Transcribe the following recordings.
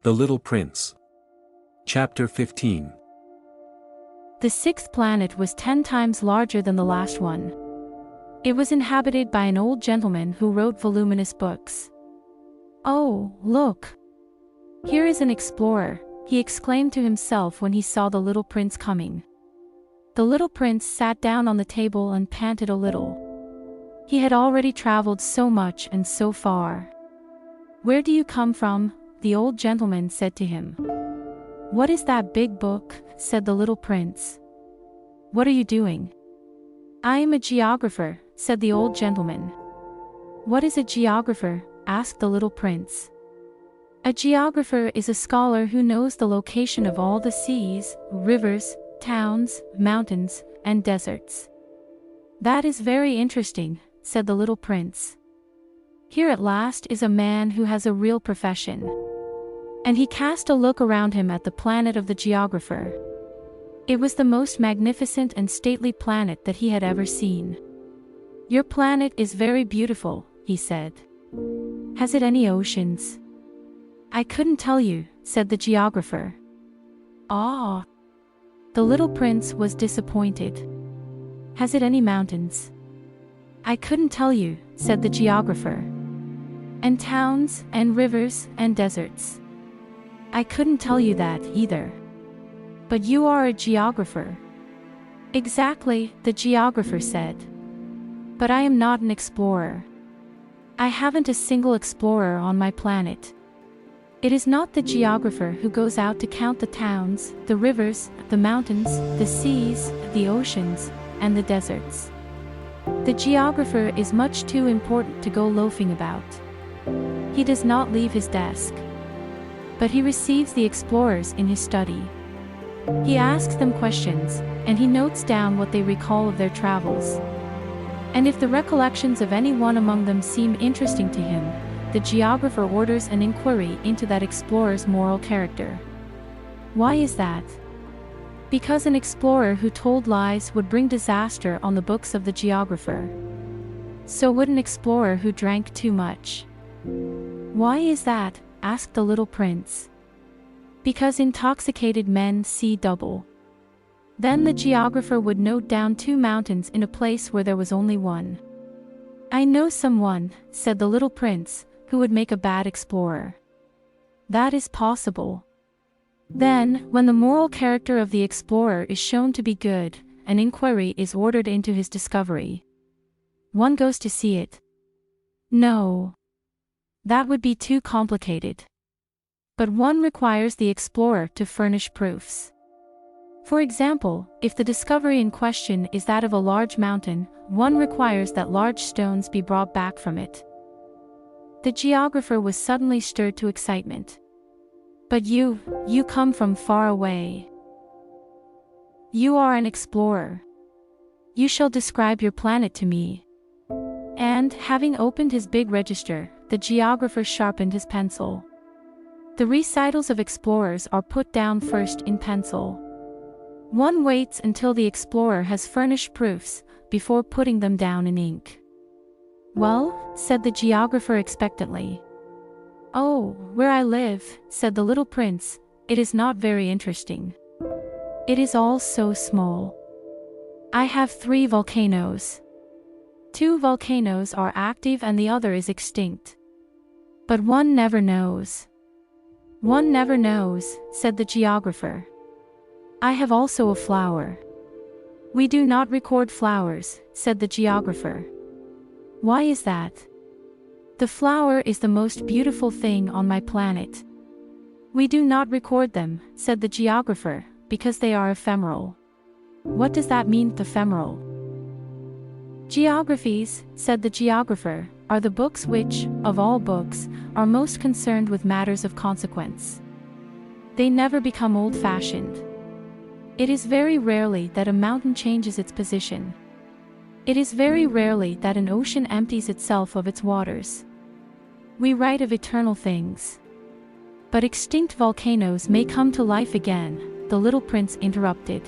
The Little Prince. Chapter 15. The sixth planet was 10 times larger than the last one. It was inhabited by an old gentleman who wrote voluminous books. "Oh, look! Here is an explorer," he exclaimed to himself when he saw the little prince coming. The little prince sat down on the table and panted a little. He had already traveled so much and so far. "Where do you come from?" the old gentleman said to him. "What is that big book?" said the little prince. "What are you doing?" "I am a geographer," said the old gentleman. "What is a geographer?" asked the little prince. "A geographer is a scholar who knows the location of all the seas, rivers, towns, mountains, and deserts." "That is very interesting," said the little prince. "Here at last is a man who has a real profession." And he cast a look around him at the planet of the geographer. It was the most magnificent and stately planet that he had ever seen. "Your planet is very beautiful," he said. "Has it any oceans?" "I couldn't tell you," said the geographer. "Ah." The little prince was disappointed. "Has it any mountains?" "I couldn't tell you," said the geographer. "And towns, and rivers, and deserts?" "I couldn't tell you that either." "But you are a geographer." "Exactly," the geographer said. "But I am not an explorer. I haven't a single explorer on my planet. It is not the geographer who goes out to count the towns, the rivers, the mountains, the seas, the oceans, and the deserts. The geographer is much too important to go loafing about. He does not leave his desk. But he receives the explorers in his study. He asks them questions, and he notes down what they recall of their travels. And if the recollections of any one among them seem interesting to him, the geographer orders an inquiry into that explorer's moral character. Why is that? Because an explorer who told lies would bring disaster on the books of the geographer. So would an explorer who drank too much. Why is that? Asked the little prince. Because intoxicated men see double. Then the geographer would note down 2 mountains in a place where there was only one. "I know someone," said the little prince, "who would make a bad explorer." "That is possible." Then, when the moral character of the explorer is shown to be good, an inquiry is ordered into his discovery. One goes to see it. No. That would be too complicated. But one requires the explorer to furnish proofs. For example, if the discovery in question is that of a large mountain, one requires that large stones be brought back from it. The geographer was suddenly stirred to excitement. "But you come from far away. You are an explorer. You shall describe your planet to me." And, having opened his big register, the geographer sharpened his pencil. The recitals of explorers are put down first in pencil. One waits until the explorer has furnished proofs, before putting them down in ink. "Well," said the geographer expectantly. "Oh, where I live," said the little prince, "it is not very interesting. It is all so small. I have 3 volcanoes. 2 volcanoes are active and the other is extinct. But one never knows." "One never knows," said the geographer. "I have also a flower." "We do not record flowers," said the geographer. "Why is that?" "The flower is the most beautiful thing on my planet." "We do not record them," said the geographer, "because they are ephemeral." "What does that mean, ephemeral?" "Geographies," said the geographer, "are the books which, of all books, are most concerned with matters of consequence. They never become old-fashioned. It is very rarely that a mountain changes its position. It is very rarely that an ocean empties itself of its waters. We write of eternal things. But extinct volcanoes may come to life again," the little prince interrupted.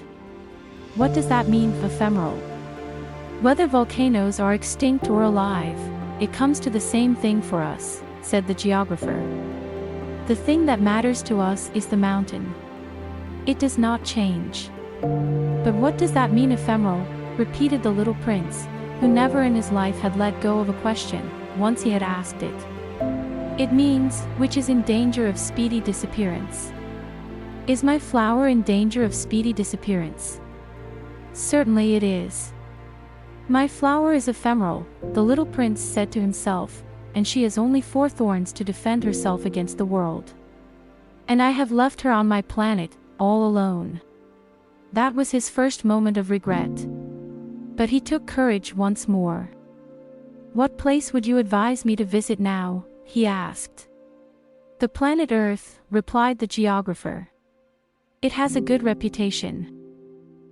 "What does that mean, ephemeral?" "Whether volcanoes are extinct or alive, it comes to the same thing for us," said the geographer. The thing that matters to us is the mountain. It does not change. But what does that mean, ephemeral? Repeated the little prince, who never in his life had let go of a question, once he had asked it. It means, which is in danger of speedy disappearance. Is my flower in danger of speedy disappearance? Certainly it is. My flower is ephemeral, the little prince said to himself, and she has only 4 thorns to defend herself against the world. And I have left her on my planet, all alone. That was his first moment of regret. But he took courage once more. What place would you advise me to visit now? He asked. The planet Earth, replied the geographer. It has a good reputation.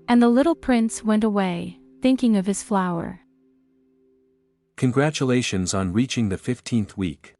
And the little prince went away, thinking of his flower. Congratulations on reaching the 15th week.